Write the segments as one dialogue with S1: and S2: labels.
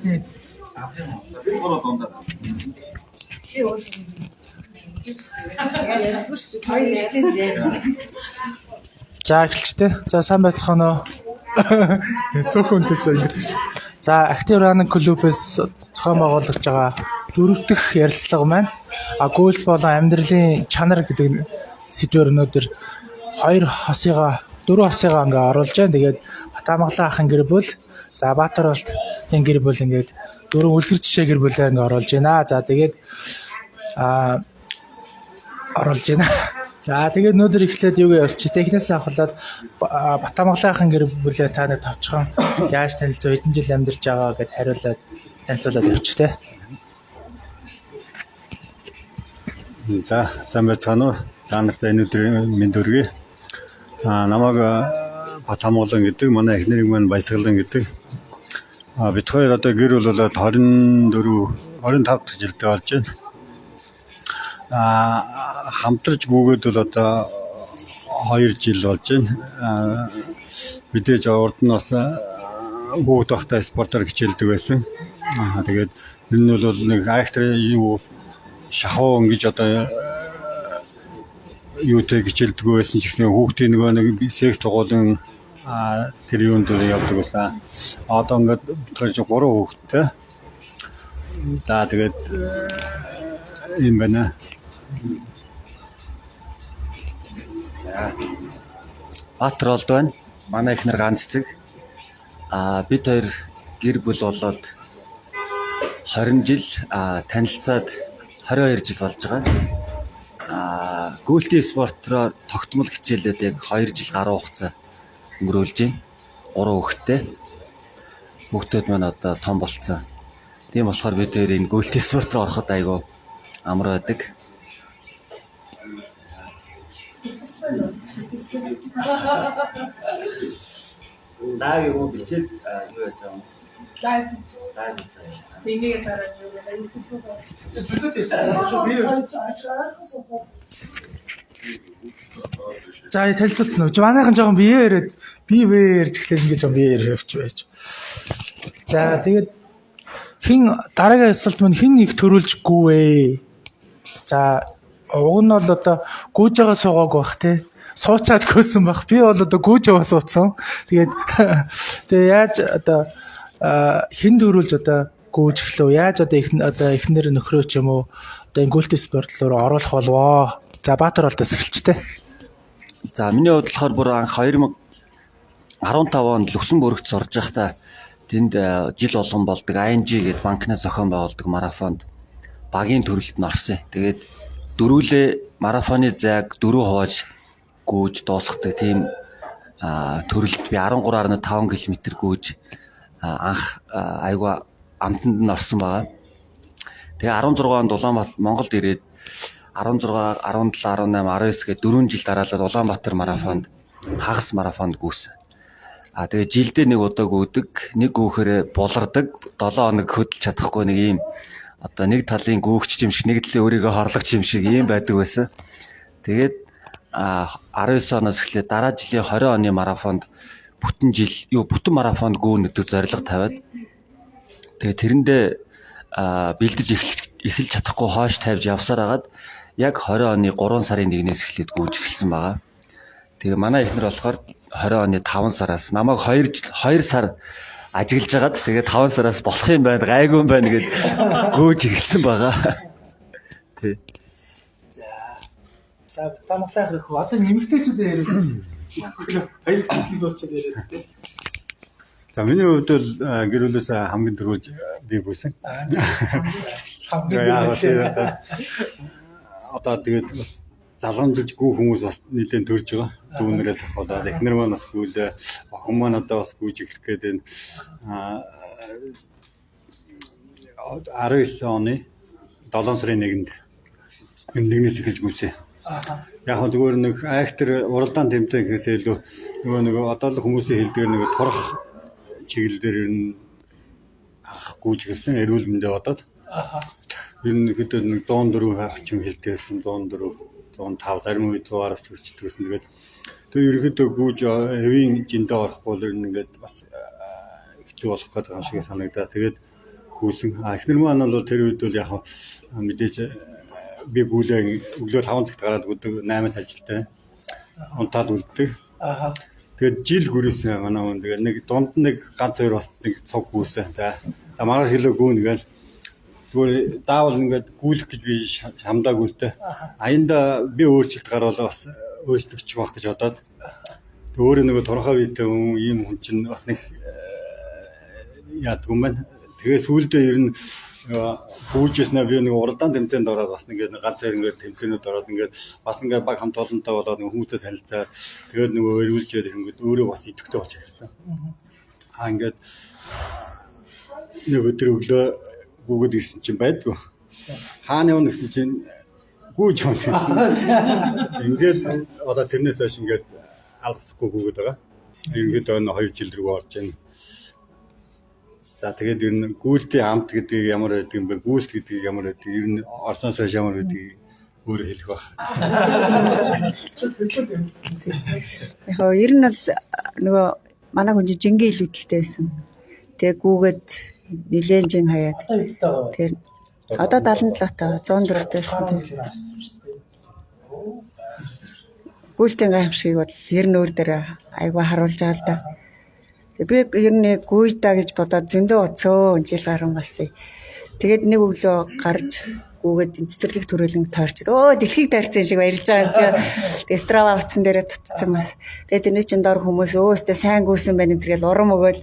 S1: Тийм.
S2: Гурав дундаа.
S1: За эхэлчтэй. За сайн байцгаана уу? Зөвхөн үнтэй ч ингэж. За Active Running Club-ээс зохион байгуулагч байгаа дөрөв дэх ярилцлага маань гол болон амьдралын чанар гэдэг сэдвээр өнөөдөр дөрвөн хосыгаа ингээ оруулж байна. Тэгээд Батамгалан ахын гэр бүл, за Баатар болтын гэр бүл ингээд дөрвөн үлгэр жишээ гэр бүлээ ингээ оруулж байна. За тэгээд оруулж байна. За тэгээд өнөөдөр эхлээд юу явуулчих. Технээс авахлаад Батамгалан ахын гэр бүлээ та нэг товчхон яаж танилцсан, хэдэн жил амьдарч байгаа гэдээ хариулаад танилцуулаад явуучих те.
S3: За сайн байцгаана уу? Та нартай энэ өдрийн мэнд хүргэе. Намайг Батамгалан гэдэг, манай эхнэрийг маань Баясгалан гэдэг. Бид хоёр одоо гэр бүл болоод 25 дахь жилдээ болж байна. Хамтарч гүгээд бол одоо 2 жил болж байна. Мэдээж урд нь бас бүгд багтаа спортоор хичээлдэг байсан. Тэгээд энэ нь бол нэг актер шахуу ингэж одоо юутэй хичээлдэг байсан ч гэсэн хүүхдийн нэг секс тугуулын тэр юунд явдаг байсан. Одоо ингээд бид 3 хүүхэдтэй. За тэгээд юм байна.
S4: За. Баатар болд байна. Манай эхнэр ганц цэг. Бид хоёр гэр бүл болоод 20 жил танилцаад 22 жил болж байгаа. Гүйлтийн спортроо тогтмол хичээлээд яг 2 жил гаруй хугацаа өнгөрүүлж байна. 3 хүүхэдтэй. Хүүхдүүд маань одоо том болцсон. Тийм болохоор бид хоёр энэ гүйлтийн спорт руу ороход айгүй амар байдаг. Лайв юу бичээд юу яаж байгаа юм? Лайв. Бинийг дараа юу гэдэг юм.
S1: За танилцуулсан уу? Манайхан жоохон бие яриад ярьж эхлэх ингээд жоохон бие ярих явчих байж. За тэгээд хин дараагийн асуулт маань хин их төрүүлжгүй вэ? За уг нь бол одоо гүйж байгаа суугааг бах те. Суучаад гүйсэн бах. Би бол одоо гүйж яваа суудсан. Тэгээд яаж одоо хин төрүүлж одоо гүйж эхлэв? Яаж одоо эхнэр нөхрөө ч юм уу одоо энэ гүйлтийн спорт руу оруулах болвоо? За Баатар болдоос эхэлчтэй.
S4: За миний хувьд болохоор бүр анх 2015 онд Люксембургт сурж байхдаа тэнд жил болгон болдог ING гэдэг банкнаас зохион байгуулдаг марафонд багийн төрөлд н орсон. Тэгээд дөрүүлээ марафоны зайг 4 хувааж гүйж дуусгадаг тийм төрөлд би 13.5 км гүйж анх айгua амтанд нь орсон байгаа. Тэгээ 16 онд Улаанбаатар Монголд ирээд 16, 17, 18, 19 гээд 4 жил дараалал Улаанбаатар марафонд хагас марафонд гүйсэн. Тэгээ жилдээ нэг удаа гүйдэг, нэг гүйхээр булардаг, 7 хоног хөдөлж чадахгүй нэг ийм одоо нэг талын гүйгч юм шиг, нэг талын өөрийгөө хорлогч юм шиг ийм байдаг байсан. Тэгээд 19 оноос эхлээд дараа жилийн 20 оны марафонд бүтэн марафонд гүйнэ гэдэг зорилго тавиад тэгээд тэрэндээ бэлдэж эхэлж чадахгүй хойш тавьж явсаар хагаад яг 20 оны 3 сарын 1-ээс эхлээд гүйж эхэлсэн байгаа. Тэгээ манай эхнэр болохоор 20 оны 5 сараас намайг 2 сар ажиглаж хагаад тэгээ 5 сараас болох юм байна, гайгүй юм байна гэд гүйж эхэлсэн байгаа. Тий.
S1: За Батамгалан их одоо нэмэгтэйчүүдээ яриад байна. Хоёр сууцад яриад тий.
S3: За миний хувьд бол гэр бүлээс хамгийн түрүүж би гүйсэн. Одоо тэгээд бас залгамжиж гүү хүмүүс бас нэлээд төрж байгаа. Дүүнерээс ахвал эхнэр маань бас гүйлээ, охин маань одоо бас гүйж эхлэх гээд байна. 19 оны 7 сарын 1-нд нэгнээс эхэлж гүйсэн. Яг нь зүгээр нэг актер уралдаан тэмцээн гэхээсээ илүү нөгөө одоо л хүмүүсийн хэлдгээр нэг турах чиглэлээр нь гүйж эхэлсэн эрүүл мэндэ бодоод. Энэ хэд нэг 104 орчим хэлдээрсэн 104 105 зарим үед 100-аар орч хүрчдэгсэн. Тэгээд ерөнхийдөө гүйж хэвийн жиндээ орохгүй л ингээд бас зүг болох гэдэг юм шиг санагдаа. Тэгээд гүйсэн. Эхнэр маань бол тэр үед бол яг мэдээж би гүйлээ өглөө 5 цагт гараад өгдөг 8-аас ажилтай. Унтаад үлддэг. Тэгээд жил гүрээсэн манай хүн. Тэгээд нэг дунд нэг ганц хоёр бас нэг цог гүйсэн. За маргааш гэлөө гүүн гээл. Зүгээр заавал ингээд гүйлэх гэж би шамдаагүй л дээ. Аянда би өөрчлөлт гарвал бас өөрчлөгч байх гэж бодоод. Тэг өөрөө нөгөө турхаа үйтэй хүн ийм хүн чинь бас нэг яадгүй юм байна. Тэгээ сүүлдээ ер нь гүйжсэн би нэг уралдаан тэмцээнд ороод бас нэг ганц хоёр ингээд тэмцээнүүд ороод ингээд бас ингээд баг хамт олонтой болоод нэг хүмүүстэй танилцаад тэгээд нөгөө өргүүлжээд ирэнгүүт өөрөө бас идэвхтэй болж ирсэн. Ингээд нэг өдөр өглөө гүгэд ирсэн чинь байдгүй. Хаана явна гэсэн чинь гүйж явна. Ингээд одоо тэрнээс хойш ингээд алгасахгүй гүгэд байгаа. Ингээд өнө 2 жил рүү орж байна. За тэгээд ер нь гүйлтийн амт гэдэг ямар байдаг юм бэ? Гүйлт гэдэг ямар байдаг? Ер нь Оросоос хойш ямар байдаг өөрөө хэлэх байх.
S5: Яг ер нь бол нөгөө манай хүн жингийн илүүдэлтэй байсан. Тэгээ гүүгээд нилээн жин хаяад. Тэр одоо 77 таа 104 дэсэн тэр. Гүйлтийн гайхамшиг бол ер нь өөр дээр айгүй харуулж байгаа л да. Би ер нь гүйдаа гэж бодоод зөндөө уцөө жил гарсан болсон. Тэгээд нэг өглөө гарч гүүгээд цэцэрлэг төрөлнг тойрч дэлхийг тойрсон шиг баярлж байгаа юм чи. Тэгээд Strava утсан дээрээ татсан бас. Тэгээд тэрний чин дор хүмүүс өөстөө сайн гүйсэн байна гэдгээл урам өгөөл.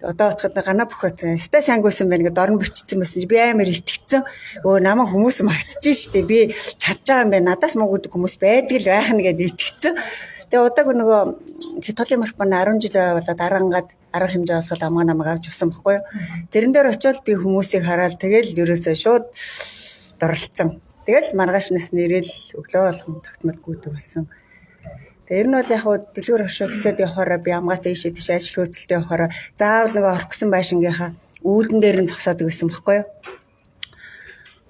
S5: Одоо утгад ганаа бөхөт өстөө сайн гүйсэн байна гэдээ орон бичсэн байсан. Би амар итгэцэн. Намаа хүмүүс магтж штэ. Би чадж байгаа юм байна. Надаас муу гэдэг хүмүүс байдаг л байх нь гэдээ итгэцэн. Тэгээ удаагүй нөгөө Хятадын марафон 10 жил болоод арангаад арга хэмжээ олоход амгаа намайг авч явсан байхгүй юу. Тэрэн дээр очиод би хүмүүсийг хараад тэгэл ерөөсөө шууд дорлцсон. Тэгэл маргааш нас нэрэл өглөө болгон тогтмол гүйдэг болсон. Тэгээ ер нь бол яг хуу дэлгүүр хошоо гэсэд явахаараа би амгаатай ийшээ тийш ажил хөөцөлтэй явахаараа заавал нөгөө орох гэсэн байшингийнхаа үүдэн дээр нь зогсоодог байсан байхгүй юу.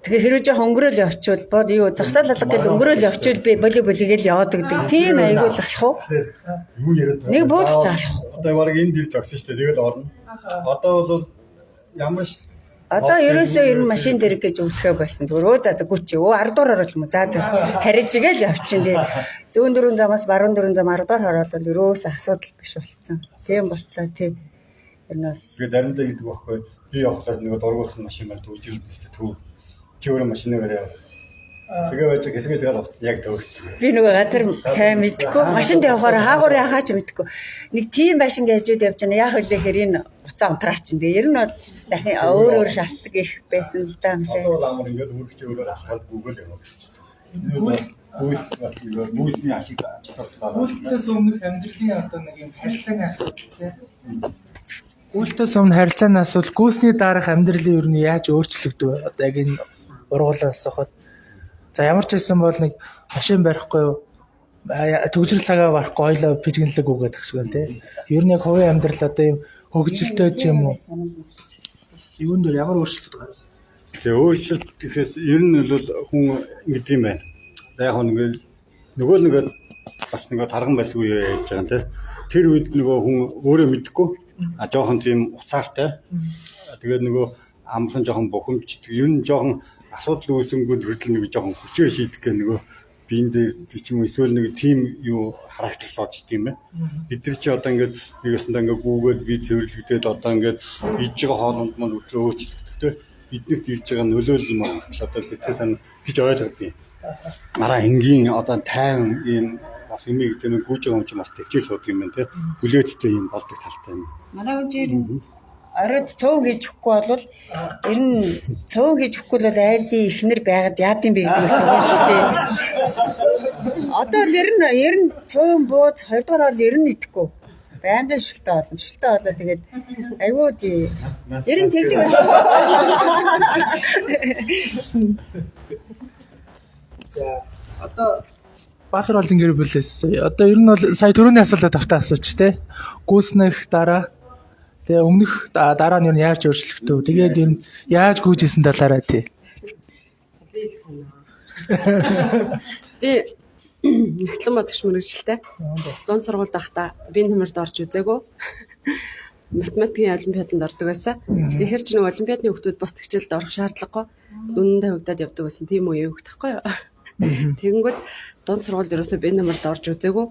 S5: Тэгэхээр хэрвээ жоохон өнгөрөөл явчихвал бод юу зогсоол алга гэл өнгөрөөл явчихвал би болигээл яваад гэдэг. Тийм айгүй залах уу?
S3: Юу яриад
S5: нэг буудаж залах.
S3: Одоо баг энэ дэр зогсон шүү дээ. Тэгээд орно. Одоо бол ямар ш
S5: одоо ерөөсөө ер нь машин дэрэг гэж өглөхөө байсан. Зүгээр за гүч 10 дугаар орол юм уу? За хариж игээл явчихин дээ. Зүүн дөрвөн замаас баруун дөрвөн зам 10 дугаар орол ерөөсөө асуудал биш болцсон. Тийм болтлоо тий. Ер нь бол
S3: тэгээд заримдаа гэдэг байхгүй. Би явахад нэг дургуулсан машин маань төвжирлээ шүү дээ. Чи өөрөө машинаар яваа. Тэгээ байж хэсгэж байгаа авсан яг төвөгцсөн.
S5: Би нөгөө газар сайн мэдгүй. Машинд явахаар хаагур яхаач мэдгүй. Нэг тийм байшин гэжүүд явж байна. Яг үлээ хэрийн уцаа унтраач чинь. Тэгээ ер нь бол дахин өөр шалтгаан их байсан л да машин.
S3: Одоо амар ингээд өөрөж өөрөөр алхаад гүгэл яваа гэж байна. Гүйсний ашиг тослоо.
S1: Гүйлтээс өмнөх амьдралын одоо нэг юм харилцааны асуудал тийм. Гүйлтээс өмнө харилцааны асуудал, гүйсний дараах амьдралын ер нь яаж өөрчлөгдөв вэ? Одоо яг энэ ургуулаас асуухад. За ямар ч байсан бол нэг машин барихгүй юу? Төгжрөл цагаа барахгүй ойлоо пижгэнлэг үгээд ах шиг байна тийм. Ер нь яг хувийн амьдрал одоо юм хөгжилтэй ч юм уу? Юунд дээр ямар өөрчлөлт байгаа?
S3: Тэгээ өөрчлөлт гэхээс ер нь бол хүн гэдэг юм байна. За яг нөгөө бас нөгөө тарган байлгүй яаж байгаа юм те. Тэр үед нөгөө хүн өөрөө мэдэхгүй жоохон тийм уцаартай. Тэгээд нөгөө амархан жоохон бухимч ер нь жоохон асуудал үүсэнгүүд хүртэл нэг жоохон хүчээр шийдэх гэх нөгөө биен дээр ч юм уу эсвэл нэг тийм юу харагдаж бодчих юм байна. Бид нар чи одоо ингээд нэг өсөндөө ингээд гүүгээд би цэвэрлэгдээд одоо ингээд иж байгаа хоолнд маань өдрөө өөрчлөгдөхтэй биднэрт ирж байгаа нөлөөлөл юм аа. Одоо сэтгэл сан гэж ойлгоод би. Мараа энгийн одоо тайван ийм бас юмыг гэдэг нь гүйж байгаа юм чи бас төвчээр суудаг юм байна те. Хүлээцтэй юм болдог талтай юм.
S5: манай үжир оройд цөөн гэж өгөхгүй бол ер нь цөөн гэж өгөхгүй бол айлын ихнэр байгаад яад юм бэ гэдэг байсан юм шүү дээ. Одоо л ер нь цөөн бууз 2 дугаар бол ер нь идэхгүй. Байнгын шилтэ болно. Шилтэ болоо тэгээд айгүй тий. Ер нь тэгдэг байсан.
S1: За одоо Баатар болон гэр бүлээс одоо ер нь бол сая түрүүний асуултад тавтаа асууч те. Гүйснэх дараа тэгээ өмнөх дараа нь юу яаж өөрчлөгдөв? Тэгээд ер нь яаж гүйжсэн талаараа тий.
S6: Би Нахлан Бадагш мэргэжилтэй. Дунд сургуульд байхдаа би нэмэрд орж үзээгүй. математикийн олимпиаданд ордог байсан. Тэгэхээр чи нэг олимпиадны хүүхдүүд бус хичээлд орох шаардлагагүй дүн тавигдаад явдаг байсан. Тийм үе өгөх тахгүй юу? Тэгэнгүүт дунд сургуульд ерөөсөө B намарт орж үзээгүй.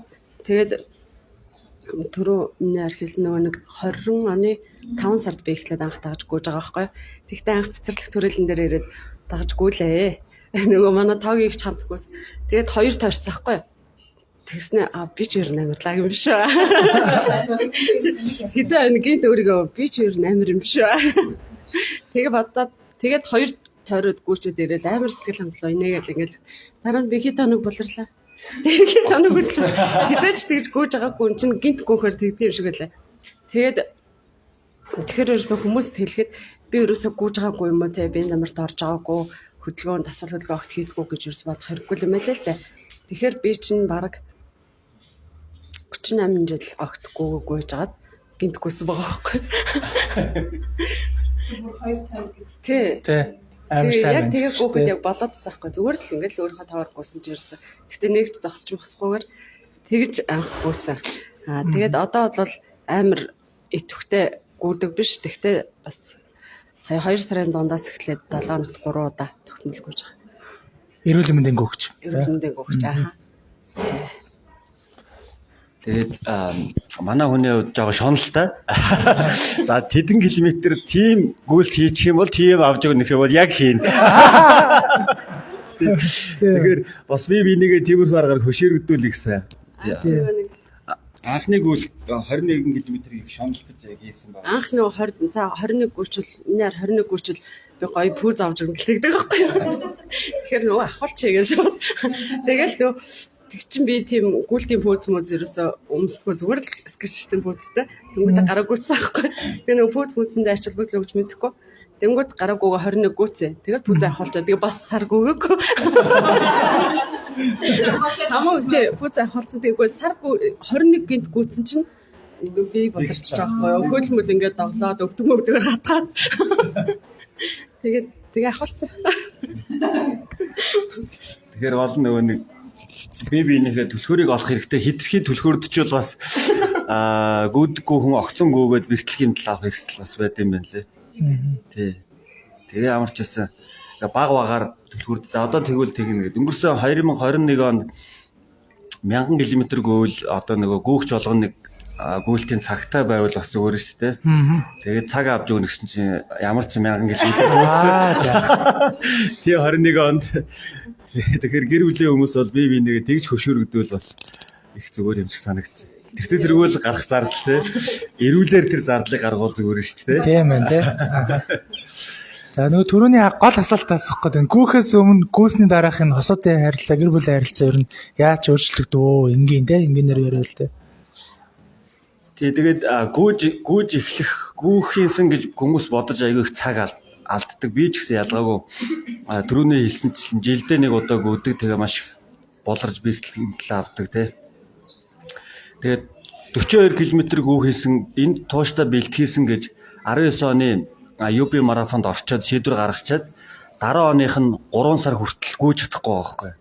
S6: Тэгээд түрүү миний архилсан нөгөө нэг 20 оны 5 сард би эхлээд анх дагаж гүйж байгаа байхгүй юу? Тэгтээ анх цэцэрлэг төрөлн дээр ирээд дагаж гүйлээ. Нөгөө манай тоогийн их хамтгүйс. Тэгээд 2 тойрцсон байхгүй юу? Тэгснэ би ч ер нь амарлаа юм шүү. Хизээ гинт өөрийгөө би ч ер нь амар юм шүү. Тэгээ бодоод тэгээд 2 тойроод гүйчээд ирээд амар сэтгэл хангалуун инээгээл ингээд дараа нь би хэд хоног болрлаа. Тэгээд хоног болчихсон. Хизээч тэгж гүйж байгаагүй юм чинь гинт гүйхээр тэгдэв юм шиг байлаа. Тэгэхээр ерөөсөө хүмүүст хэлэхэд би ерөөсөө гүйж байгаагүй юм уу те би намарт орж байгаагүй хөдөлгөөн тасгал хөдөлгөөн огт хийдгүү гэж ерөөс бодох хэрэггүй юм байлаа л да. Тэгэхээр би чинь баг 38 жил огтгүй гүйж агаад гинт гүйсэн байгаа байхгүй. Тий.
S1: Амар сайн байна.
S6: Тэгээд гүйхэд яг болоодсан байхгүй. Зүгээр л ингээд л өөрийнхөө таваар гүйсэн ч ерөөсөө. Гэтэ нэг ч зогсч мосхгүйгээр тэгж анх гүйсэн. Тэгээд одоо бол амар идэвхтэй гүйдэг биш. Тэгтээ бас сая 2 сарын дундаас эхлээд 7 хоногт 3 удаа тогтмол гүйж байгаа.
S1: Эрүүл мэндийн гүгч.
S6: Эрүүл мэндийн гүйж аа.
S4: Тэгээд манай хүний хувьд жоо шоналтай. За тэдэн километр тийм гүйлт хийчих юм бол тийм авч өгнөх юм бол яг хийн. Тэгэхээр бас би бинийгээ тиймэрхүү аргаар хөшөөрөгдүүл гэсэн. Анхны гүйлт 21 км-ийг шоналдаж хийсэн байна.
S6: Анх нөгөө 21 гүйчил минийар 21 гүйчил би гоё пүүз авч өгнөлтэй гэдэг байхгүй юу. Тэгэхээр нөгөө ахвал чигээ шүү. Тэгэл нөгөө тэг чин би тийм гүйлтийн пүүз мөз ерөөсөө өмсдгөө зүгээр л скетчсэн пүүзтэй. Тэнгүүд гараа гүйцсэн аахгүй. Тэгээ нөгөө пүүз мөзөндөө ачаалгүйл өгч мэдэхгүй. Тэнгүүд гараа гүйгээ 21 гүйцээ. Тэгээд пүүз авахулчаа тэгээ бас сар гүйгээгүй. Хамаа тэгээ пүүз авахулсан тэгээгүй сар 21 гинт гүйцсэн чинь би болчихж байгаа байхгүй. Хөлмөл ингээд доглоод өвдөг хатгаад. Тэгээ авахулсан.
S4: Тэгэхээр бол нөгөө нэг бинийхээ түлхүүрийг олох хэрэгтэй. Хитрхийн түлхүүрд ч бас гүйдэггүй хүн огцон гүйгээд бэртлэхийн талаа авах хэрэгсэл бас байд юм байна лээ. Тий. Тэгээ ямар ч байсан баг түлхүүрд. За одоо тэгвэл тэгнэ гэдэг. Өнгөрсөн 2021 онд 1000 км гүйвэл одоо нөгөө гүйгч болгоно нэг гүйлтийн цагтай байвал бас зүгээр шүү дээ. Тэгээд цаг авч өгнө гэсэн чинь ямар ч 1000 км гүйцээ. Тий 21 онд тэгэхээр гэр бүлийн хүмүүс бол би нэгэ тэгж хөшөөрөгдвөл бас их зүгээр юм шиг санагдсан. Тэргүүл гарах зардал те. Эрүүлэр тэр зардлыг гаргуул зүгээр шүү дээ.
S1: Тийм байна те. За нөгөө түрүүний гол асуулт асуух гэдэг нь гүүхээс өмнө гүйсний дараах энэ хосуудын харилцаа гэр бүлийн харилцаа ер нь яаж өөрчлөгдөө энгийн те энгийнээр яриа л те.
S4: Тэгээд гүйж эхлэх гүүхийнсэн гэж хүмүүс бодож айгүй их цаг алддаг. Би ч гэсэн ялгаагүй түрүүний хэлсэн чинь жилдээ нэг удаа гүйдэг. Тэгээ маш болорж бэртлэгийн талаа авдаг те. Тэгээд 42 км гүүхийсэн энд тууштай бэлтгийсэн гэж 19 оны UB марафонд орчоод шийдвэр гаргачаад дараа оных нь 3 сар хүртэл гүйж чадахгүй байгаа байхгүй.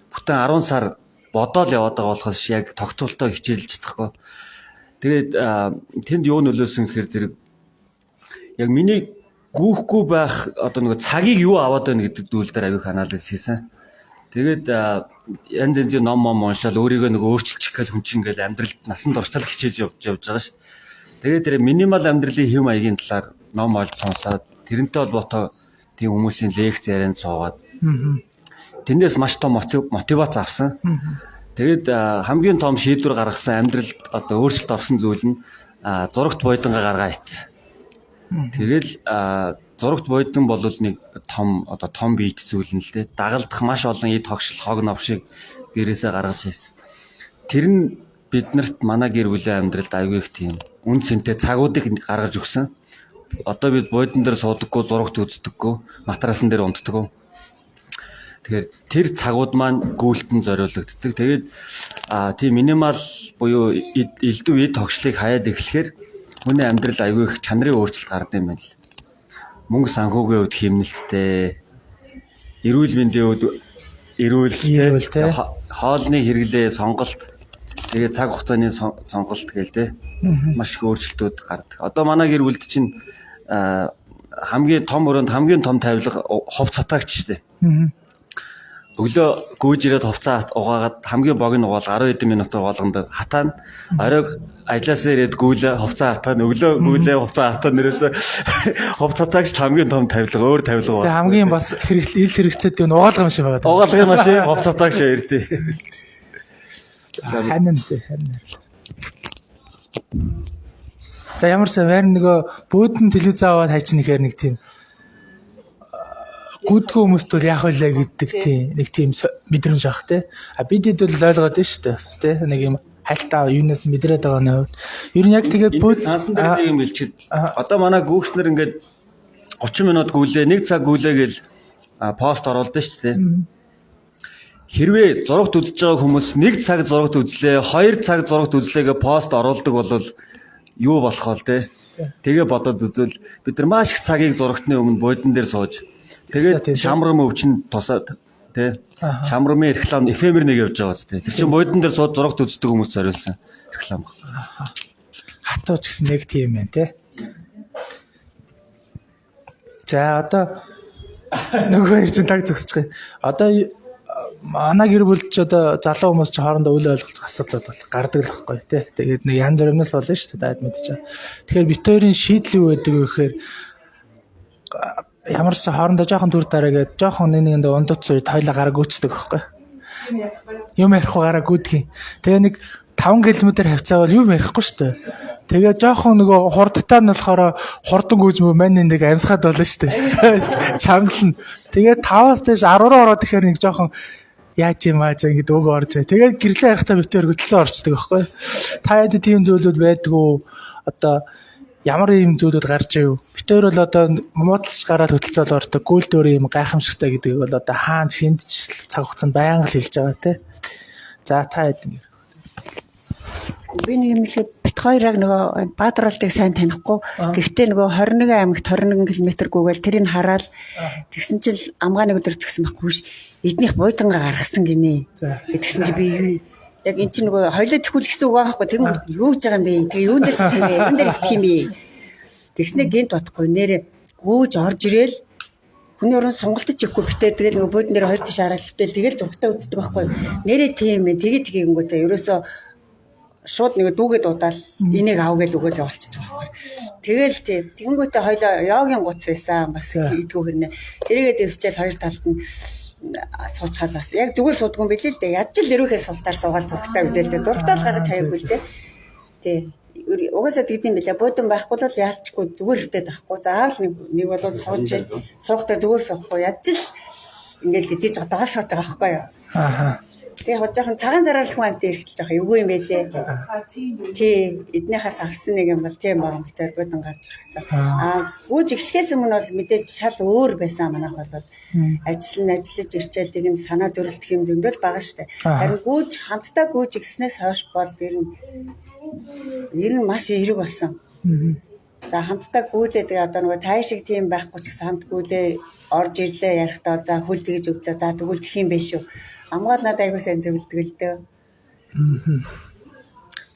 S4: Бүтэн 10 сар бодоол яваад байгаа болохоос яг тогтвортой хичээлж чадахгүй. Тэгээд тэнд юу нөлөөсөн гэхээр зэрэг яг миний гүүхгүй байх одоо нэг цагийг юу аваад байна гэдэг зүйл дээр аягүй анализ хийсэн. Тэгээд янз янзын ном уншаал өөрийгөө нэг өөрчилчих гэл хүн чинь ингээл амьдралд насанд орчол хичээж явж байгаа шүү дээ. Тэгээд тэр минимал амьдралын хэв маягийн талаар ном олж сонсоод тэрнтэй холбоотой тийм хүмүүсийн лекц ярианд суугаад тэндээс маш том мотивац авсан. Тэгээд хамгийн том шийдвэр гаргасан амьдралд одоо өөрчлөлт орсон зүйл нь зурагт бойдонгаа гаргаа ийцсэн. Тэгэл зурагт бойдон бол нэг том биет зүйл нь л дээ. Дагалдах маш олон ид тогшил хог новшиг гэрээсээ гаргаж хийсэн. Тэр нь биднэрт манай гэр бүлийн амьдралд аягүй их тийм үн цэнтэй цагуудыг гаргаж өгсөн. Одоо бид бойдон дээр суудаггүй, зурагт үздэггүй, матрасан дээр унтдаггүй. Тэгэхээр тэр цагууд маань гүйлтэн зориулагддаг. Тэгээд тийм минимал буюу элдв ид тогшлыг хаяад эхлэхээр хүний амьдрал аягүй их чанарын өөрчлөлт гардаг юм байна л. Мөнгө санхүүгийн хувьд хэмнэлттэй, эрүүл мэндийн хувьд эрүүл, хоолны хэрэглээ, сонголт Тэгээ цаг хугацааны сонголт гээл те. Маш их өөрчлөлтүүд гардаг. Одоо манай гэр бүлд чинь хамгийн том өрөөнд хамгийн том тавилга хов цатаагч штэ. Өглөө гүйж ирээд хувцас угаагаад хамгийн богино угаал 10 хэдэн минут угаалганд хатаана. Оройг ажилласаа ирээд гүйлээ хувцас хатаана. Өглөө гүйлээ хувцас хатаана. Нэрээс хувцатаагч хамгийн том тавилга өөр тавилга
S1: Тэгээ хамгийн бас ил хэрэгцээтэй нь угаалга юм шиг байгаа.
S4: угаалгын маш хувцатаагч ирдээ.
S1: Ханин дээ ханин. За ямар сайн байр нөгөө бөөдөн телевиз аваад хайчих нэхэр нэг тийм гүдгүү хүмүүст бол яах вэ гэдэг тийм нэг тийм мэдрэмж авах те. А бидэд бол ойлгоод байна шүү дээ бас те. Нэг юм хальтаа юунаас мэдрээд байгаа нөө. Ер нь яг тэгээ бөөд
S4: сансан дээр нэг юм хэлчихэд одоо манай гүүгчнэр ингээд 30 минут гүйлээ, 1 цаг гүйлээ гэл пост оруулдаг шүү дээ. Хэрвээ зурагт үзэж байгаа хүмүүс 1 цаг зурагт үзлээ, 2 цаг зурагт үзлээ гэ пост оруулдаг бол юу болох вэ те? Тэгээ бодоод үзвэл бид нар маш их цагийг зурагтны өмнө буудан дээр сууж тэгээд шамрам өвчин тусаад тий шамрамын реклам эфемер нэг явж байгаа зү. Тэр чинь буудан дээр сууд зурагт үздэг хүмүүс зориулсан реклам баг.
S1: Хатууч гэсэн нэг тийм байна тий. За одоо нөгөө хоёр чинь таг зогсож байгаа. Одоо манай гэр бүл ч одоо залуу хүмүүс ч хоорондоо үл ойлголцох асуудлууд бол гардаг л байхгүй тий. Тэгээд нэг янз бүрээс болно шүү дээ даад мэдчихэе. Тэгэхээр бит хоёрын шийдэл юу байдаг вэ гэхээр ямар ч хоорондоо жоохон төр дараагээд жоохон нэгэндээ ундууц уу тойлоо гараа гүйцдэг байхгүй. Юм ярихгүй гараа гүйдэг. Тэгээ нэг 5 км хавцаавал юм ярихгүй шүү дээ. Тэгээ жоохон нөгөө хурдтай нь болохоор хурдан гүйж мөө мань нэг амьсгаад болно шүү дээ. Чангална. Тэгээ 5-аас дээш 10 руу ороод ихээр нэг жоохон яаж юм аа ингэж өг орж. Тэгээ гэрлээ харахтаа битээр хөдөлсөн орчдөг байхгүй. Та яд тийм зүйлүүд байдгүй. Одоо ямар юм зүйлүүд гарч ив. Битээр бол одоо муудалж гараад хөдөлцөөл ордог. Гүйлдөр юм гайхамшигтай гэдэг бол одоо хаан шинж цаг хугацаанд байнга л хэлж байгаа тий. За та яд юм.
S5: Би нэг юм хэлээд бит хоёрыг нөгөө Баатарлыг сайн танихгүй. Гэхдээ нөгөө 21 аймагт 21 км гүйгээл тэрийг хараад тэгсэн чинь амгааны өдөр тгсэн байхгүй ш. Эднийх буудангаа гаргасан гинэ. Тэгсэн чи би юу яг эн чинь нөгөө хоёлоо тэхүүл гэсэн үг аахгүй тэр юу гэж байгаа юм бэ? Тэгээ юун дээр сах юм бэ? Юун дээр их юм бэ? Тэгснэ гинт бодохгүй нэрэ гүүж орж ирээл хүний өрн сонголтож ихгүй битээ тэгэл нөгөө буудан дээр хоёр тийш хараад битээ тэгэл зургтаа үздэг байхгүй. Нэрэ тийм ээ тэгээ тэгээнгүүтээ ерөөсөө шууд нэг дүүгээд удаал энийг аав гэж өгөөл явуулчих байгаа байхгүй. Тэгэл тийм тэгэнгүүтээ хоёлоо йогийн гуц байсан бас идэггүй хэрнээ. Тэрийгээ дэвсчээл хоёр талд нь суучхал бас яг зүгээр суудгүй юм билээ л дээ. Ядч л өрөөхөө султаар суугаад зургтаа үзэл дээ. Зургтаа л гаргаж хаяагүй л дээ. Тий. Угаасаа тэгдэм билээ. Буудан байхгүй бол яалчгүй зүгээр хөвдөд байхгүй. Заавал нэг бол сууж суухтаа зүгээр суухгүй. Ядч л ингээл гэдэж одоогоо сууж байгаа байхгүй юу.
S1: Ааха.
S5: Тэгээ хожоохон цагаан сараар л хүн амт ирэх жоохон эвгүй юм байлээ. Тий, эднийхээс авсан нэг юм бол тийм байгаа битэр буудан гарч ирсэн. Гүүж эхлэхээс өмнө бол мэдээж шал өөр байсан манайх бол ажиллаж ирчээл тийм санаа зөрөлдөх юм зөндөл байгаа штэ. Харин гүүж хамтдаа гүүж ихснээс хойш бол ер нь маш эерэг болсон. За хамтдаа гүйлээ тэгээ одоо нөгөө тай шиг тийм байхгүй ч гэсэн хамт гүйлээ орж ирлээ ярихдаа за хөл тэгэж өвлөө за тэгвэл тэх юм биш үү. Амгаал надад айгуу сайн зөвлөдөг л дээ.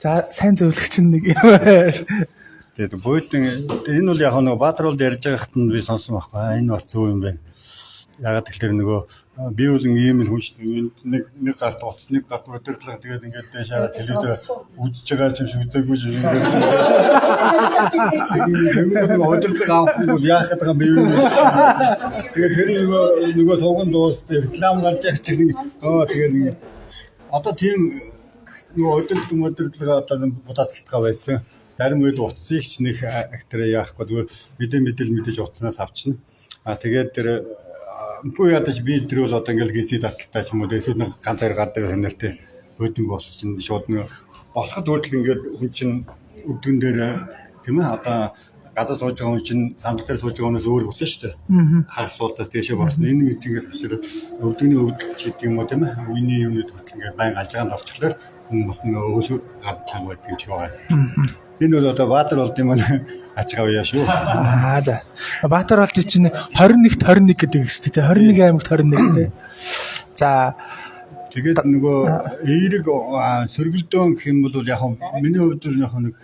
S1: За сайн зөвлөх чинь нэг юм.
S3: Тэгээд буудан энэ бол яг нөгөө Баатарлд ярьж байгаахт нь би сонсон байхгүй. Энэ бас зөв юм байна. Ягаад тэгэхээр нөгөө би бол ийм хүн шүү нэг гарт уц нэг гарт өдөрлөг тэгээд ингээд дэшаа телевизээр үзэж байгаа юм шиг үзээгүй юм ингээд өдөрлөг авах юм яах гэдэг юм бэ юу тэгээд тэр нөгөө сувган дуус реклам гарч явах чинь тэгээд одоо тийм нөгөө өдөрлөг одоо буцаацлага байсан зарим үед утсыг ч нэг актер яахгүй зүгээр мэдээж утснаас авчна тэгээд тэр Буу ядаж би тэр бол одоо ингээл гисий таталтай ч юм уу эсвэл нэг ганц хоёр гардаг хэмнэлтэй бөөдөнгө болсон чинь шууд нэг босход өөртөл ингээд хүн чинь өдгөн дээр тийм ээ одоо газар сууж байгаа хүн чинь сандал дээр сууж байгаа хүнээс өөр болсон шүү дээ. Хагас суудаас тийшээ борсон. Энэ үед ингээс авчираад өдгөний өвдөлт гэдэг юм уу тийм ээ. Үений юмнууд хөтөл ингээд байн ажиллагаанд орчихлоор хүмүүс нэг өөлөг гар чанга байдаг юм шиг байгаа. Энэ бол одоо Баатар болд юм ачгаа уяа шүү.
S1: За. Баатар болд чинь 21-т 21 гэдэг шүү дээ. 21 аймагт 21 тий. За.
S3: Тэгээд нөгөө эерэг сөргөлдөөн гэх юм бол яг миний хувьд нэг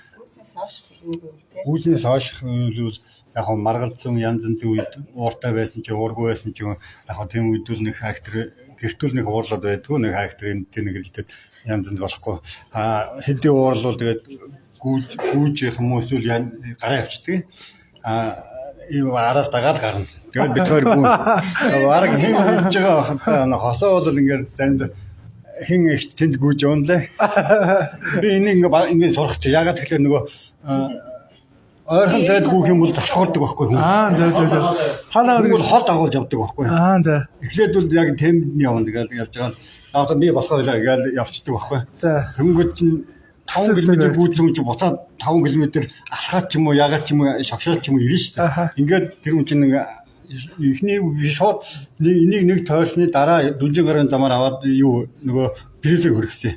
S3: үүснээс хойш бол яг маргалцсан янз янзын үед ууртай байсан ч уургүй байсан ч яг тийм үед бол нэг актер гэртүүл нэг уурлаад байдгүй нэг актерын нэг хэлдэг янз янз болохгүй хэдийн уурлал тэгээд гүүж хүмүүс үл гараа явчихдаг ийм араас дагаад гарна. Тэгээд бид хоёр гүү бараг хин хийж байгаа бахад хосоо бол ингээд заримдаа хин их тэнд гүйж явна лээ. Би энийг ингээд сурах чи ягаад тэгэхээр нөгөө ойрхон тайд гүүх юм бол залхуурдаг байхгүй хүн.
S1: За.
S3: Хаалаа бол хол дагуулж явдаг байхгүй.
S1: За.
S3: Эхлээд бол яг темд явна гэдэг явж байгаа. Одоо би болохоо гэж явцдаг байхгүй.
S1: За.
S3: Хөнгөд чинь 5 км гүйцэн чи буцаад 5 км алхаад ч юм уу ягаад ч юм уу шогшоод ч юм уу ирнэ шүү дээ. Ингээд тэр хүн чинь эхний шууд нэг тойрсны дараа дүнжин гарын замаар аваад юу нөгөө брэзэг хөргсөн.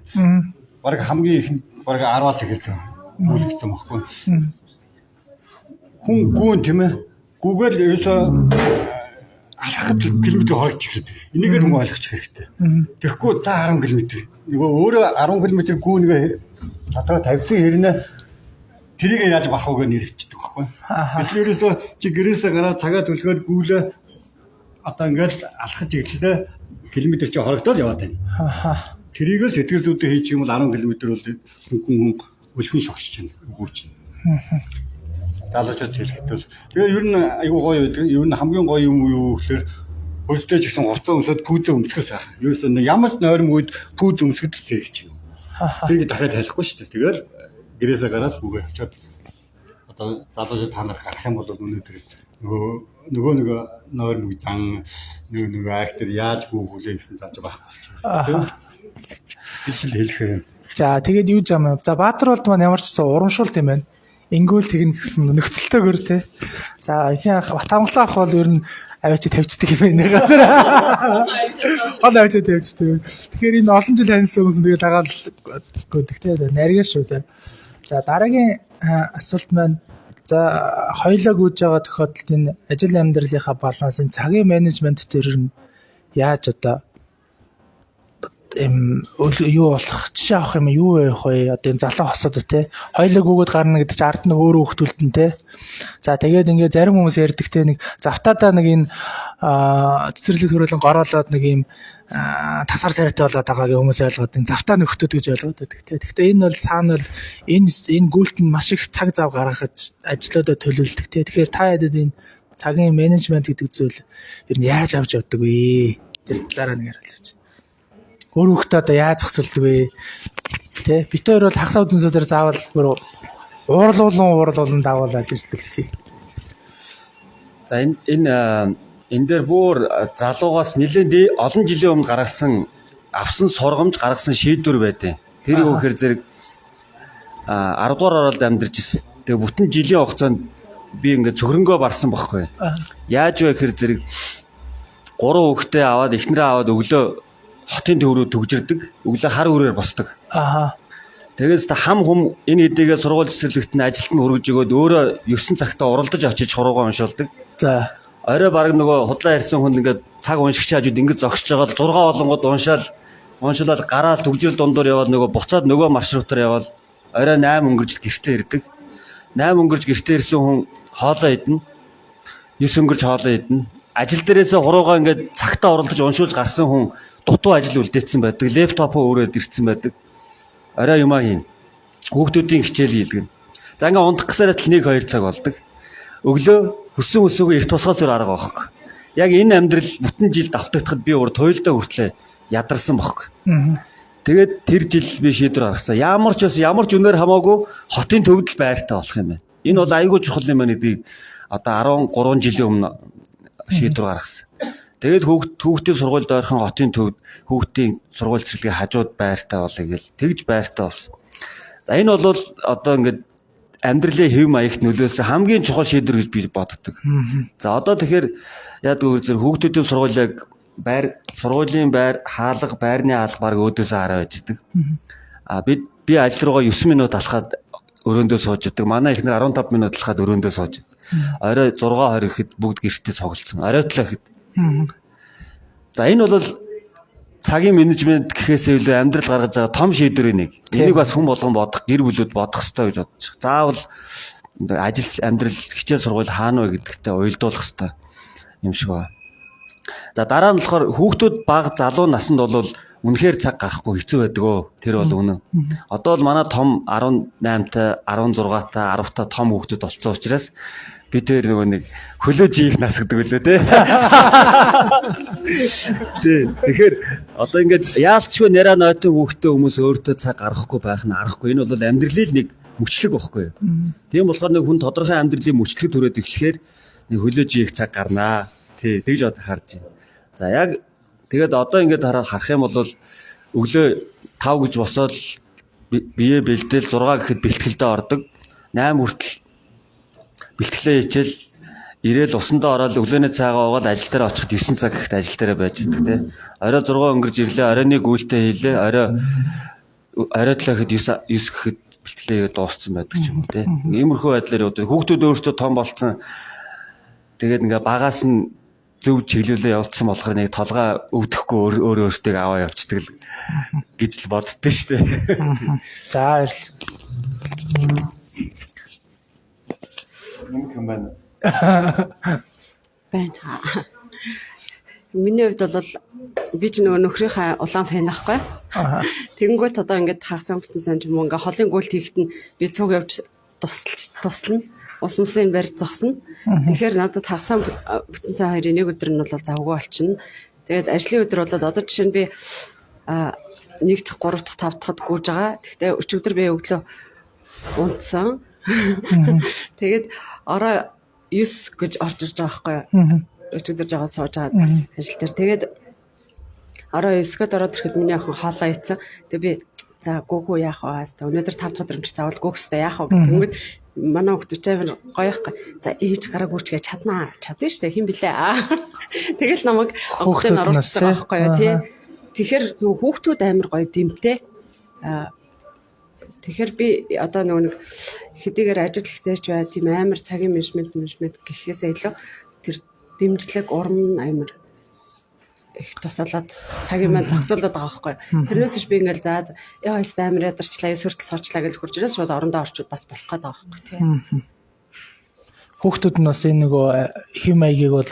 S3: Бараг хамгийн их бараг 10-аас эхэлсэн. Үлгсэн баггүй. Хүн гүүн тийм ээ. Гүүгээл ерөөсөө алхах километр хоогч ихэд. Энийгээр хүн ойлгочих хэрэгтэй. Тэгэхгүй за 10 км. Нөгөө өөрөө 10 км гүүнгээ дотроо тавьсан хэрнээ тэрийг яаж бах уу гэж нэрвчдэг байхгүй. Тэрнээсээ чи гэрээсээ гараад цагаа төлгөөд гүйлээ одоо ингээд алхаж ирлээ километр чи хорогдоод яваад байна. Тэрийг л сэтгэл зүйдээ хийчих юм бол 10 км бол хүн өлхөн шогсож байна. Гүүч. Залуучууд хэлэхэд бол тэгээ ер нь айгүй гоё байдаг. Ер нь хамгийн гоё юм юу гэхээр хөлстэй ч гэсэн гоцоо өмсөд пүүзээ өмсгөх сайхан. Ерөөсөө ямар ч нойрм үед пүүз өмсгөд л сэргэж байна. Тэгээд дахиад хэлэхгүй шүү дээ. Тэгээд гэрээсээ гараад бүгээ авчаад одоо залуучууд та нар гарах юм бол өнөөдөр нөгөө нойрм зан нөгөө актер яаж гүйлээ гэсэн зааж байхгүй болчихсон. Бишэл хэлэхээр юм.
S1: За тэгээд юу жам вэ? За Баатар болд маань ямар ч гэсэн урамшуулт юм байна. Ингүүл тэгнэ гэсэн нөхцөлтэйгээр те. За ихэнх Батамглаах бол ер нь аваач тавьчихдаг юм байна газар. Хол аваач тавьчихдаг. Тэгэхээр энэ олон жил таньсан хүмүүс тэгээд дагаал гэдэгтэй нарийн шүү. За дараагийн асуулт маань за хоёлаа гүйж байгаа тохиолдолд энэ ажил амьдралынхаа балансын цагийн менежмент дээр нь яаж одоо юу болох жишээ авах юм юу явах вэ? Одоо энэ залуу хосод те. Хоёлаа гүгөөд гарна гэдэг чинь ард нь өөрөө хөвгтүүлтэн те. За тэгээд ингээ зарим хүмүүс ярьдаг те нэг завтаадаа нэг энэ цэцэрлэг төрөлн гороолоод нэг юм тасар сарайтай болоод байгаагийн хүмүүс ойлгоод энэ завтаа нөхдөд гэж ойлгоод байдаг те. Гэхдээ энэ бол цаана бол энэ гүйлт нь маш их цаг зав гаргахад ажлуудаа төлөвлөдөг те. Тэгэхээр та хэд энэ цагийн менежмент гэдэг зүйл ер нь яаж авч явдаг вэ? Тэр талаараа нэг яриулаач. Өөр хөхтөө одоо яаж зохицуулдаг вэ? Тэ бид хоёр бол хагас үдэнсүүдээр заавал бүр уурлуулан давуулаад ирдэг тий.
S4: За энэ дээр бүр залуугаас нэлээд олон жилийн өмнө гаргасан авсан сургамж гаргасан шийдвэр байдیں۔ Тэр юу гэхээр зэрэг 10 дугаар ороод амьдарч ирсэн. Тэгээ бүтэн жилийн хугацаанд би ингээд цөхрөнгөө барсан байхгүй. Яаж вэ гэхээр зэрэг 3 хүүхдээ аваад эхнэрээ аваад өглөө хотын төв рүү төгжирдэг. Өглөө хар өрөөр босдог. Тэгээс та хам хүм энэ хэдийгээ сургууль цэцэрлэгт нь ажилд нь хөргөж өгөөд өөрөө 9 цагтаа уралдаж очиж хуруугаа уншуулдаг. За. Орой баг нөгөө худлаа ярьсан хүн ингээд цаг уншигч хажууд ингээд зогсож байгаа 6 олонгод уншуулаад гараал төгжрөл дундуур яваад нөгөө буцаад нөгөө маршрутаар яваад орой 8 өнгөрж гэртээ ирдэг. 8 өнгөрж гэртээ ирсэн хүн хоолоо идэнэ. 9 өнгөрж хоолоо идэнэ. Ажил дээрээсээ хуруугаа ингээд цагтаа уралдаж уншуулж гарсан хүн дутуу ажил үлдээсэн байдаг. Лэптопоо өөрөө ирсэн байдаг. Орой юмаа хийн. Хүүхдүүдийн хичээл хийлгэн. За ингээ унтах гэсээр л 1-2 цаг болдог. Өглөө хөссөн өсөөгөө их тусгай зүр арга байхгүй. Яг энэ амьдрал бүтэн жил давтагдахад би өөр туйлдаа хүртлээ ядарсан байхгүй. Тэгээд тэр жил би шийдвэр гаргасан. Ямар ч үнээр хамаагүй хотын төвд л байртай болох юм байна. Энэ бол айгүй чухал юм байна гэдгийг одоо 13 жилийн өмнө шийдвэр гаргасан. Тэгээд хүүхдийн сургуульд ойрхон хотын төвд хүүхдийн сургууль цэцэрлэгийн хажууд байртай болъё гэл тэгж байртай болсон. За энэ бол одоо ингээд амьдралын хэв маягт нөлөөсөн хамгийн чухал шийдвэр гэж би боддог. За одоо тэгэхээр яг зөв хүүхдүүдийн сургуулийг сургуулийн байр хаалга байрны хаалга баг өөдөөсөө хараа байждаг. Би ажил руугаа 9 минут алхаад өрөөндөө сууж идэг. Манай ихнэр 15 минут алхаад өрөөндөө сууж идэг. Орой 6:20 гэхэд бүгд гэртээ цугласан. Оройтлоо гэхэд. За энэ бол цагийн менежмент гэхээсээ илүү амьдрал гаргаж байгаа том шийдвэрийн нэг. Энийг бас хүн болгон бодох, гэр бүлүүд бодох хэрэгтэй гэж бодож байгаа. Заавал ажил амьдрал хичээл сургууль хаана вэ гэдэгтээ уялдуулах хэрэгтэй юм шиг байна. За дараа нь болохоор хүүхдүүд бага залуу наснд бол үнэхээр цаг гарахгүй хэцүү байдаг өө. Тэр бол үнэн. Одоо бол манай том 18-та, 16-та, 10-та том хүүхдүүд болсон учраас бид тэр нөгөө нэг хөлөө жиих нас гэдэг үлээ те. Тий. Тэгэхээр одоо ингээд яалтчгүй нэраа нойтон хүүхдтэй хүмүүс өөртөө цаг гаргахгүй байх нь аргагүй. Энэ бол амьдралын нэг мөчлөг байхгүй юу? Тийм болохоор нэг хүн тодорхой амьдралын мөчлөг төрөөд эхлэхээр нэг хөлөө жиих цаг гарнаа. Тий, тэгж одоо харж байна. За яг тэгээд одоо ингээд харах юм бол өглөө 5 гэж босоод бие бэлдээл 6 гэхэд бэлтгэлдээ ордог. 8 хүртэл бэлтгэлээ хичээл ирээл усандаа ороод өглөөний цайгаа уугаад ажил дээр очиход 9 цаг гэхэд ажил дээр байж байгаа тий. Орой 6 өнгөрж ирлээ, оройны гүйлтээ хийлээ, орой 7 гэхэд 9 гэхэд бэлтгэлээ дууссан байдаг ч юм уу тий. Иймэрхүү байдлаар одоо хүүхдүүд өөрсдөө том болцсон. Тэгээд ингээ багаас нь зөв чиглүүлээ явуулсан болохоор нэг толгой өвдөхгүй өөрөөсөө аваа явцдаг л гэж л боддөө шүү дээ.
S1: За баярлалаа.
S3: юм байна.
S6: Байна. Миний хувьд бол би ч нөгөө нөхрийнхээ улаан фэн ахгүй. Тэгэнгүүт одоо ингээд хагасан бүтэн сан ч юм уу ингээ холын гүйлт хийхэд нь би цуг явж туслана. Ус мөсийн барь зогсно. Тэгэхээр надад хагасан бүтэн сан хоёрын нэг өдөр нь бол завгүй болчихно. Тэгээд ажлын өдөр бол одоо жишээ нь би 1 дахь 3 дахь 5 дахьд гүйж байгаа. Гэхдээ өчигдөр би өглөө унтсан. Тэгээд орой 9 гэж орж ирж байгаа байхгүй юу? Өчигдөр жоо сууж байгаа ажил дээр. Тэгээд орой 9-д ороод ирэхэд миний охин хоолоо ийцэн. Тэгээд би за гүүхүү яах вэ? Өнөөдөр 5 дахь өдөр юм чи заавал гүүхстэй яах вэ гэдэг. Манай хүүхдүүд чавар гоёхгүй. За ээж гараг үрчгээ чаднаа. Чадна штэ хэн блэ? Тэгэл намайг хүүхдүүд оруулж байгаа байхгүй юу тий. Тэгэхээр хүүхдүүд амар гоё дэмтэй. Тэгэхээр би одоо нэг хэдийгээр ажил ихтэй ч бай тийм амар цагийн менежмент гэхээсээ илүү тэр дэмжлэг урам амар их тусалаад цагийн маань зохицуулаад байгаа байхгүй. Тэрнээс ч би ингээл за яа яст амар ядарчлаа сүртэл суучлаа гэж хурж ирээс шууд орондоо орчууд бас болох гээд байгаа байхгүй тий.
S1: Хүүхдүүд нь бас энэ нөгөө хэм маягийг бол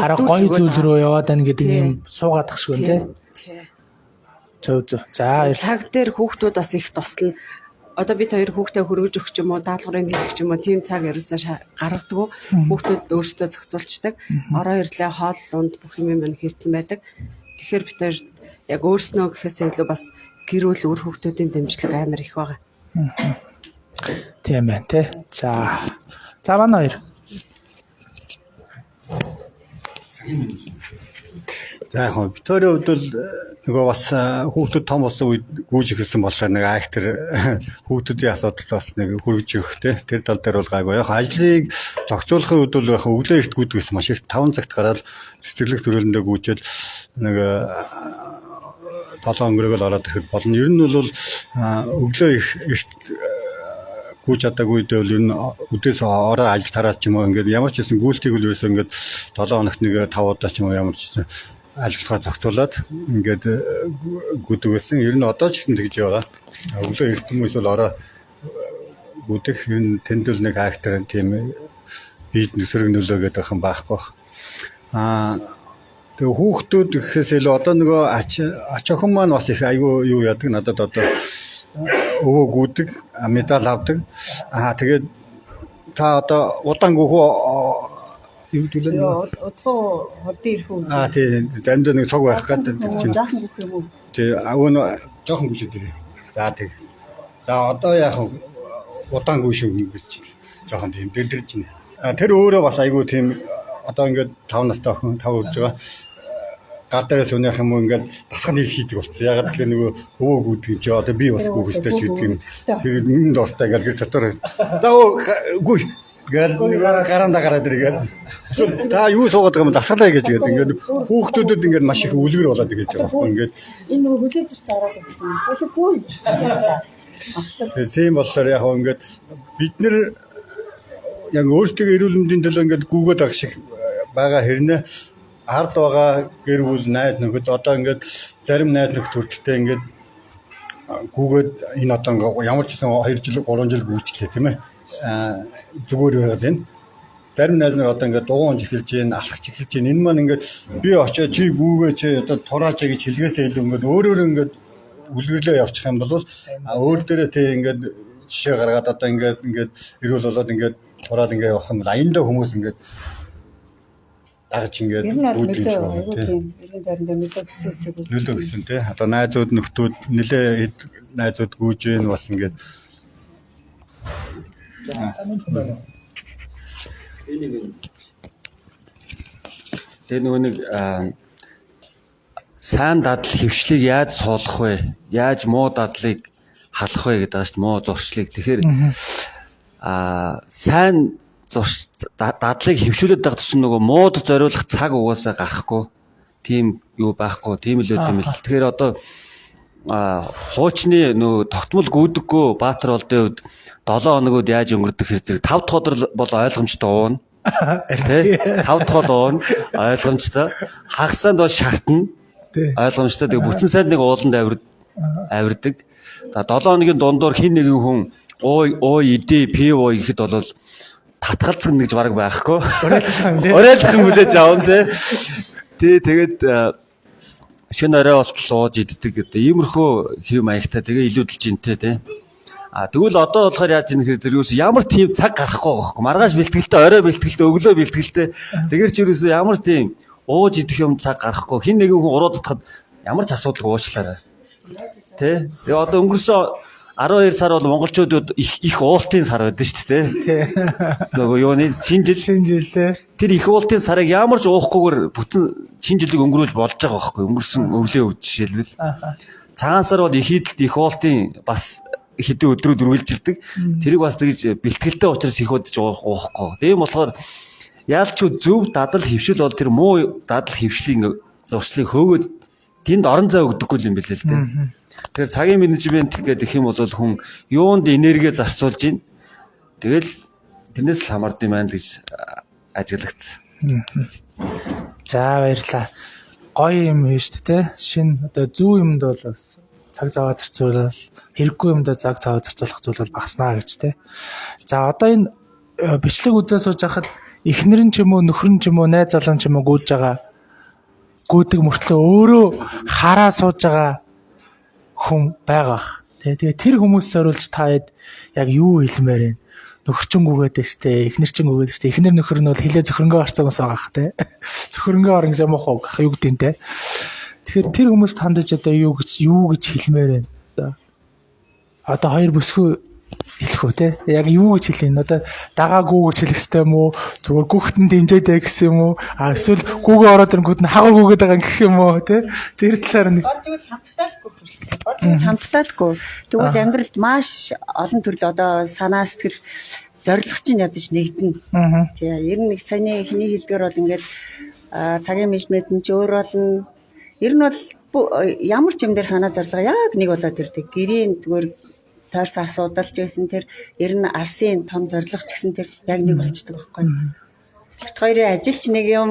S1: арга гоё зүйл рүү яваад байна гэдэг юм суугаад тах шиг байна тий. Зөв. За
S6: цаг дээр хүүхдүүд бас их туслана. Одоо бид хоёр хүүхдээ хөргөж өгч юм уу, даалгаврын хэлэх юм уу, тийм цаг ерөөсөө гаргадаг. Хүүхдүүд өөрсдөө зохицуулцдаг. Ороо ирлээ хоол унд бүх юм маань хийцэн байдаг. Тэгэхээр бид хоёр яг өөрснөө гэхээсээ илүү бас гэр бүл өөр хүүхдүүдийн дэмжлэг амар их байгаа.
S1: Тийм байна тий. За манай хоёр.
S3: За яг Викторийн хувьд бол нөгөө бас хүүхдүүд том болсон үед гүйж ихэлсэн болохоор нэг актер хүүхдүүдийн асуудал бас нэг хөргөж өгөх тэр тал дээр бол гайгүй. Яг ажлыг зохицуулахын үед бол яг өглөө ихт гүйдэг гэсэн маш их 5 цагт гараад цэцэрлэг төрөлөндөө гүйжэл нэг 7 өнгөрөөгөл ороод ирэхэд болно. Ер нь бол өглөө ихт гүйж чадаагүй үед бол ер нь өдөөс ороо ажил тараад ч юм уу ингээд ямар ч гэсэн гүйлтийг л ерөөсөө ингээд 7 хоногт нэг 5 удаа ч юм уу ямар ч гэсэн ажиллагаа зохицуулаад ингээд гүйдэг байсан. Ер нь одоо ч гэсэн тэгж байгаа. Өглөө эрт хүмүүс бол ороо гүйдэг. Ер нь тэндэл нэг актер тийм биед нөхрөг нөлөө гэдэг юм байхгүй. Тэгээ хүүхдүүд гэхээс илүү одоо нөгөө ач охин маань бас их айгүй юу яадаг надад одоо өвөө гүйдэг, медаль авдаг. Тэгээд та одоо удаан гүхүү юу төлөө нөө
S5: Удаа hodын ирэх үү?
S3: тийм замд нэг цог байх гэдэг чинь.
S5: Жаахан гүх юм уу?
S3: Тий агуу жоохон гүшээ дэрээ. За одоо яах вэ? Удаан гүшээ гэж жоохон тийм дэрдэрж байна. Тэр өөрөө бас айгүй тийм одоо ингээд 5 настай охин 5 үрж байгаа. Гар дээрээс өнөх юм ингээд дасгал хийдэг болсон. Ягаад гэвэл нөгөө өвөө гүйдэг юм чи одоо би бас гүйхтэй ч гэдэг юм. Тэгээд энэ дуртай ингээд гэр дотор за гүй гээд гараанда гараад ирэгээд эсвэл та юу суугаад байгаа юм дасгалаа гэж гээд ингээд хүүхдүүдэд ингээд маш их үлгэр болоод ингэж байгаа байхгүй ингээд
S5: Энэ нөгөө хүлээж ирч зараад байдаг юм. Тэгвэл гүй.
S3: тийм болохоор яг ингээд бид нэр яг өөрсдөө эрүүл мэндийн төлөө ингээд гүгээд ах шиг байгаа хэрнээ ард байгаа гэр бүл найз нөхөд одоо ингээд зарим найз нөхд хүртэлтэй ингээд гүүгээд энэ одоо ингээд ямар ч гэсэн 2 жил 3 жил гүйчлээ тийм ээ. Зүгээр байгаад байна. Зарим найз нар одоо ингээд дугуйж эхэлж гин, алхаж эхэлж гин. Энэ маань ингээд би очоо чи гүүгээ чи одоо тураачаа гэж хэлгээсээ илүү ингээд өөрөөр ингээд үлгэрлээ явчих юм бол өөр дээрээ тий ингээд жишээ гаргаад одоо ингээд ирүүл болоод ингээд тураад ингээд явах юм бол аяндаа хүмүүс ингээд дагж ингээд үүдэж байгаа тийм.
S5: Ерөн заримдаа нөлөө гэсэн үсэг.
S3: Нөлөө гэсэн тий. Одоо найзууд нөхдүүд нэлээ найзууд гүйж гин бас ингээд
S4: Тэгээ нөгөө нэг сайн дадал хөвшлийг яаж суулгах вэ? Яаж муу дадлыг халах вэ гэдэг байгаа шүү дээ. Муу зуршлыг. Тэгэхээр сайн дадлыг хөвшүүлээд байгаа гэсэн нөгөө мууд зориулах цаг угаасаа гарахгүй. Тийм юу байхгүй. Тийм л үт юм л. Тэгэхээр одоо хуучны нөгөө тогтмол гүйдэггүй Баатар олдын үед 7 хоногуд яаж өнгөрдөг хэрэг 5 дахь өдөр бол ойлгомжтой уун. Тэ 5 дахь уун ойлгомжтой. Хагасанд бол шатна. Ойлгомжтой. Тэгээ бүтэн сайд нэг ууланд авирдаг. За 7 хоногийн дундуур хин нэгэн хүн ой идэ пив гэхэд бол татгалзах нэгж бараг байхгүй. Оройлох юм үлээж аав тэ. Тэгээд шинэ орой болтол ууж иддэг гэдэг. Иймэрхүү хэв маягтай тэгээ илүүдэлж интэй тэ. Тэгвэл одоо болохоор яаж ийм хэрэг зэрэгс ямар тийм цаг гарахгүй байхгүй. Маргааш бэлтгэлтэй, орой бэлтгэлтэй, өглөө бэлтгэлтэй. Тэгэр ч ерөөсөө ямар тийм ууж идэх юм цаг гарахгүй. Хин нэгэн хүн уруудахад ямар ч асуудал уучлаарай. Тэ? Тэгээ одоо өнгөрсөн 12 сар бол монголчуудад их уултын сар байдаг шүү дээ. Тий. Нөгөө юуны шинэ жил те. Тэр их уултын сарыг ямар ч уухгүйгээр бүтэн шинэ жилийг өнгөрүүлж болж байгаа байхгүй. Өнгөрсөн өвлөө өв жишээлбэл. Цагаан сар бол их хідэлт их уултын бас хэдэн өдрүүд үргэлжилдэг. Тэрийг бас тэгж бэлтгэлтэй учраас их удаж уухгүй. Тийм болохоор яалч зөв дадал хөвшил бол тэр муу дадал хөвшлийн зуршлыг хөөгөөд тэнд орон зай өгдөггүй юм билээ л дээ. Тэгэхээр цагийн менежмент гэдэг юм бол хүн юунд энерги зарцуулж гин. Тэгэл тэрнээс л хамаард юм байна гэж ажиглагдсан.
S1: За баярлаа. Гоё юм хийж тэ. Шинэ одоо зөв юмд бол бас цаг зав зарцуулах, хэрэггүй юмд цаг зав зарцуулах зүйл бол багаснаа гэж тэ. За одоо энэ бичлэг үзээ сууж байхад эхнэр нь ч юм уу, нөхөр нь ч юм уу, найз залуу ч юм уу гүйж байгаа. Гүйдэг мөртлөө өөрөө хараа сууж байгаа хүн байгаах. Тэгээ тэр хүмүүс зориулж таад яг юу хэлмээр вэ? Нөхөрчин гүгээд штэ, эхнэрчин гүгээд штэ. Эхнэр нөхөр нь бол хилээ зөвхөрөнгөө орцоноос байгаах те. Зөвхөрөнгөө орон юм уу гэх юу гэдэг юм те. Тэгэхээр тэр хүмүүст хандаж одоо юу гэж хэлмээр вэ? Одоо хоёр бүсгүй хэлэх үү те. Яг юу гэж хэлээ? Одоо дагаагүй гэж хэлэх хэрэгтэй юм уу? Зүгээр гүхтэн дэмжээдэй гэсэн юм уу? Эсвэл гүгээ ороод ирэнгүүт нь хагар гүгээд байгаа гэх юм уу те? Тэр талаар нэг
S5: Тэгвэл хамтдаалгүй. Хамтдаалгүй. Тэгвэл амьдралд маш олон төрөл одоо санаа сэтгэл зорилго чинь ядаж нэгдэнэ. Тэгээ ер нь саяны эхний хэлдгээр бол ингээд цагийн менежмент нь ч өөр болно. Ер нь бол ямар ч юм дээр санаа зорилго яг нэг болоод ирдэг. Гэрийн зүгээр таарсан асуудал ч гэсэн тэр ер нь алсын том зорилго ч гэсэн тэр яг нэг болчдөг байхгүй. Бит хоёрын ажил ч нэг юм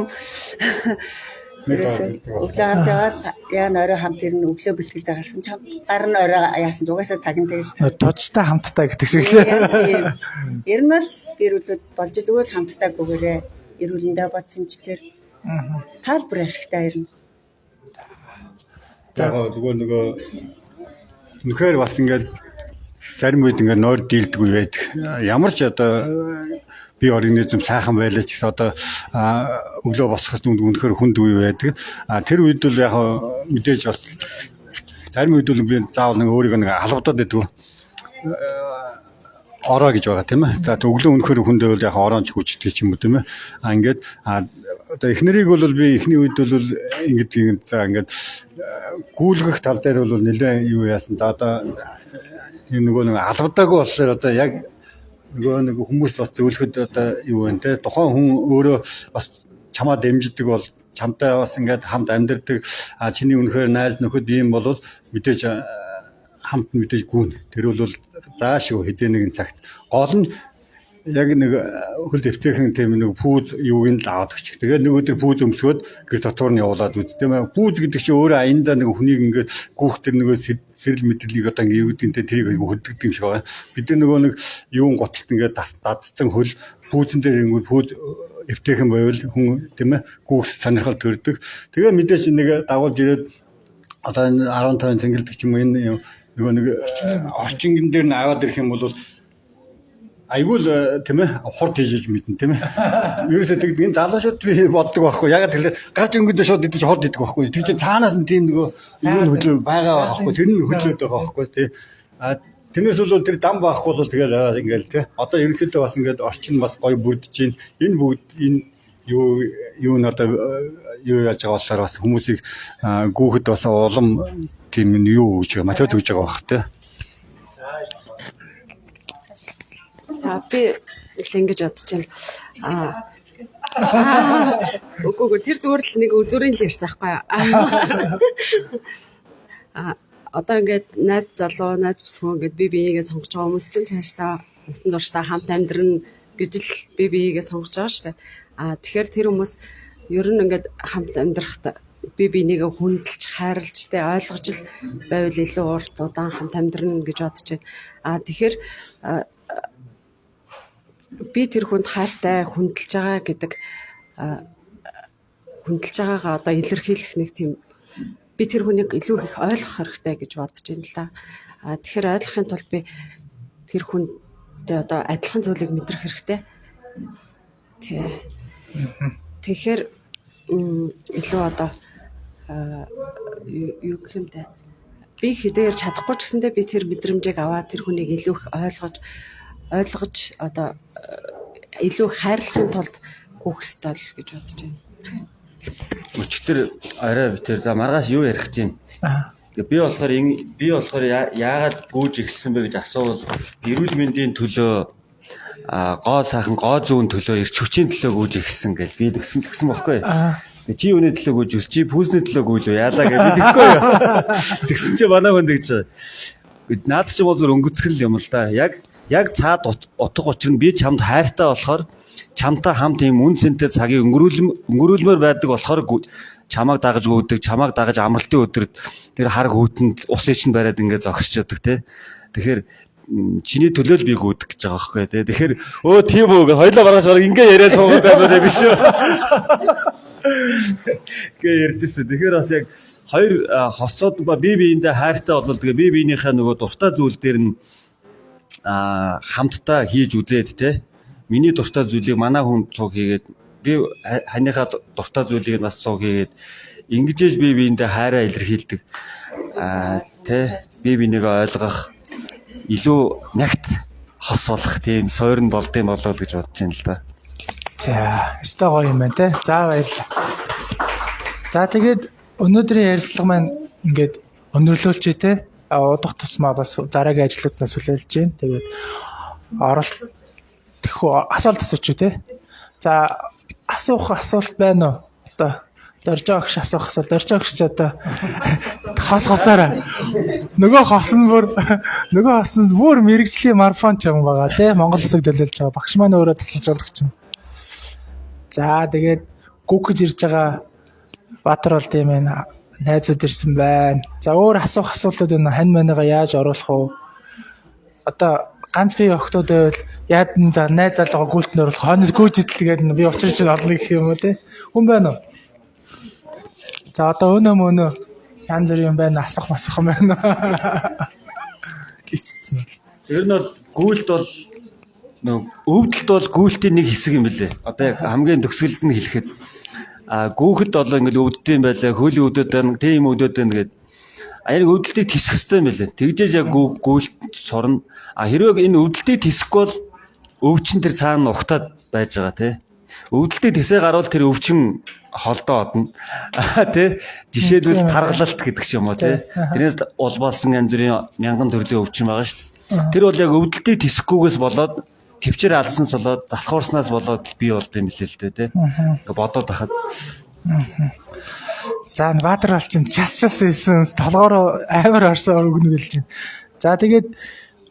S5: өглөө хамт яваад яа нөрөө хамт ирнэ өглөө бэлтгэлдээ гарсан ч гар нь орой яасан угаасаа цагантай гэж
S1: тужтай хамттай гэдэг шиг лээ.
S5: Ер нь л гэр бүлүүд болж илгүүл хамттай гүгээрээ эрүүлэндээ бодсон ч тэр таалбар ашигтай ирнэ.
S3: Яг нөгөө нөхөр бас ингээд зарим үед ингээд нойр дийлдэггүй байдаг. Ямар ч одоо би организм сайхан байлаа ч гэсэн одоо өглөө босохоос үнэхээр хүнд үе байдаг. Тэр үед бол яг мэдээж бас зарим үед бол би заавал нэг өөрийгөө нэг халуудаад байдаг. Ороо гэж байгаа тийм ээ. За өглөө үнэхээр хүндээ бол яг ороонч хүчтэй ч юм уу тийм ээ. Ингээд одоо эхнэрийг бол би эхний үед бол ингээд за ингээд гүйлгэх тал дээр бол нэлээ юу яасан. За одоо нөгөө нэг албадаагүй болохоор одоо яг нөгөө нэг хүмүүс бас зөвлөхөд одоо юу вэ те тухайн хүн өөрөө бас чамаа дэмждэг бол чамтай бас ингээд хамт амьдардаг чиний үнэхээр найз нөхөд ийм бол мэдээж хамт мэдээж гүн тэр бол заашгүй хэдийн нэгэн цагт гол нь яг нэг хөл дэвтэйхэн тийм нэг пүүз юуг нь л аваад өгчих. Тэгээд нөгөө тэр пүүз өмсгөөд гэр дотор нь явуулаад үз. Тийм ээ. Пүүз гэдэг чинь өөрөө аяндаа нэг хүнийг ингээд гүүх тэр нөгөө сэрэл мэдрэлийг одоо ингээд юу гэдэгтэй тэрийг хөдөлгдөг юм шиг байгаа. Бид нөгөө нэг юун готолт ингээд дадцсан хөл пүүзэн дээр ингээд пүүз дэвтэйхэн байвал хүн тийм ээ гүүх сонирхол төрдөг. Тэгээ мэдээж нэг дагуулж ирээд одоо энэ 15 цэнгэлдэг ч юм уу энэ нөгөө нэг орчингэн дээр нь аваад ирэх юм бол айгуул тийм ээ хурд хийж мэднэ тийм ээ. Ерөөсөө тэгдэг энэ залуучууд би боддог байхгүй. Яг тэгэхээр гарч өнгөндөө шууд идэж хурд идэх байхгүй. Тэр чинь цаанаас нь тийм нөгөө юу хөдлөө байгаа байхгүй. Тэр нь хөдлөөд байгаа байхгүй тий. А тэрнээс бол тэр зам байхгүй бол тэгээд ингээл тий. Одоо ерөнхийдөө бас ингээд орчин бас гоё бүрдэж байна. Энэ бүгд энэ юу н одоо юу яаж байгаа болохоор бас хүмүүсийг гүүхэд бас улам тийм юу гэж математик гэж байгаа бах тий.
S6: За би их ингэж бодож байна. Үгүй тэр зүгээр л нэг үзүүрийн л ярьсан байхгүй. Одоо ингээд найз залуу, найз бүсгүй ингээд би бийгээ сонгож байгаа хүмүүс чинь цаашдаа насан туршдаа хамт амьдрын гэж л би бийгээ сонгож байгаа шүү дээ. Тэгэхээр тэр хүмүүс ер нь ингээд хамт амьдрахад би бинийгээ хүндэлж, хайрлж тэ ойлгож л байвал илүү урт удаан хамт амьдрна гэж бодож байна. Тэгэхээр би тэр хүнд хайртай хүндэлж байгаа гэдэг хүндэлж байгаагаа одоо илэрхийлэх нэг тийм би тэр хүнийг илүү их ойлгох хэрэгтэй гэж бодож байна л да. Тэгэхээр ойлгохын тулд би тэр хүнтэй одоо адилхан зүйлийг мэдрэх хэрэгтэй. Тэгэхээр илүү одоо юу гэх юм те би хэдээр чадахгүй ч гэсэндээ би тэр мэдрэмжийг аваад тэр хүнийг илүү их ойлгож одоо илүү хайрлахын тулд гүөх ёстой л гэж бодож байна.
S4: Өчтөр арай битэр за маргааш юу ярих гэж байна. Би болохоор яагаад гүйж эхэлсэн бэ гэж асуувал эрүүл мэндийн төлөө гоо сайхан гоо зүүн төлөө эрч хүчийн төлөө гүйж эхэлсэн гэж би тэгсэн бохгүй. Чи юуны төлөө гүйж чи пүүсний төлөө гүйлөө яалаа гэж мэдэхгүй юу. Тэгсэн чи манай хүн тэгж наад чи бол зөв өнгөцгөл юм л да. Яг цаад утга учир нь би чамд хайртай болохоор чамтай хамт ийм үн цэнтэй цагийг өнгөрүүлмээр байдаг болохоор чамааг дагаж гүйдэг, чамааг дагаж амралтын өдрөд тэр хар хүүтэнд ус ичэн бариад ингээд зогсчихдаг те. Тэгэхээр чиний төлөө л би гүйдэг гэж байгаа байхгүй те. Тэгэхээр тийм үү хоёлаа маргааш ингээ яриад суугаад байна биш үү. Гээ ярьжсэн. Тэгэхээр бас яг хоёр хосууд би биендээ хайртай болвол тэгээ би биенийхээ нөгөө дуртай зүйл дээр нь хамтдаа хийж үзээд те. Миний дуртай зүйлийг манай хүн цуг хийгээд би ханыхаа дуртай зүйлийг бас цуг хийгээд ингэж би биендээ хайраа илэрхийлдэг. Тэ би бинийг ойлгох илүү нягт хос болох тийм сойрн болдсон болоо гэж бодож байна л да.
S1: За, өстой гоё юм байна те. За баярлалаа. За тэгээд өнөөдрийн ярилцлага маань ингээд өнөрлөөлчээ те. Удах тусмаа бас дараагийн ажлуудаас хүлээлж байна. Тэгээд оролт асуулт асууч үү те. За асуух асуулт байна уу? Одоо дорж байгаа гэж асуух асуулт. Дорж байгаа гэж одоо хосгосоорой. Нөгөө хос нь бүр мэрэгжлийн марафон ч юм байгаа те. Монгол улсыг төлөөлж байгаа. Багш маань өөрөө тасалж болох юм. За тэгээд гүгэж ирж байгаа Баатар бол тийм ээ найзууд ирсэн байна. За өөр асуух асуултууд байна. Хань маныгаа яаж оруулах вэ? Одоо ганц бие охтууд байвал яад н за найз залууга гүйлтэнд оруулах хоног гүйж идэлгээд би учир шиг олно гэх юм уу те. Хүн байна уу? За одоо өнөө янз бүрийн юм байна. Асах юм байна. Гिचсэн.
S4: Тэр нь бол гүйлт бол өвдөлт бол гүйлтийн нэг хэсэг юм билээ. Одоо яг хамгийн төгсгөлд нь хэлэхэд гүүхэд бол ингээд өвддөм байлаа, хөл өвдөд байна, тийм өвдөд байна гэдэг. Яг өвдөлтийг тисэх хэрэгтэй юм билээ. Тэгжээж яг гүйлт сурна. Хэрвээ энэ өвдөлтийг тисэхгүй бол өвчин тэр цаана ухтаад байж байгаа тий. Өвдөлтийг тисээ гарвал тэр өвчин холдоо одно. Тий. Жишээлбэл таргалалт гэдэг ч юм уу тий. Тэрнээс улбалсан янз бүрийн мянган төрлийн өвчин байгаа шүү дээ. Тэр бол яг өвдөлтийг тисэхгүйгээс болоод төвчээр алсан болоод залхуурснаас болоод бий болд юм билээ л дээ тий. Бодоод тахад.
S1: За Баатар бол чинь час ийсэн толгоор амар орсон өгнөд хэлж байна. За тэгээд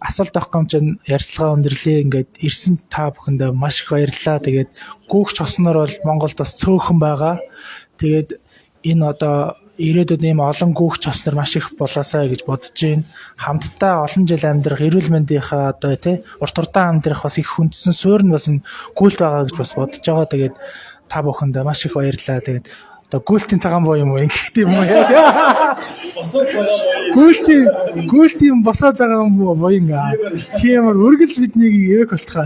S1: асуулт авах юм чинь ярьцлага өндөрлөө. Ингээд ирсэн та бүхэндээ маш их баярлалаа. Тэгээд гүүгч хосноор бол Монголд бас цөөхөн байгаа. Тэгээд энэ одоо ирээдүйд ийм олон гүүгч хосноор маш их болоосаа гэж бодож байна. Хамтдаа олон жил амьдрах эрүүл мэндийнхаа одоо тий урт удаан амьдрах бас их хүндсэн суурь нь бас энэ гүйлт байгаа гэж бас бодож байгаа. Тэгээд та бүхэндээ маш их баярлалаа. Тэгээд одоо гүйлтийн цагаан боо юм уу ингэх юм уу яа? Гүйлтийн босоо цагаан боо боёнга. Хэмээр үргэлж биднийг эвэк болтгоо.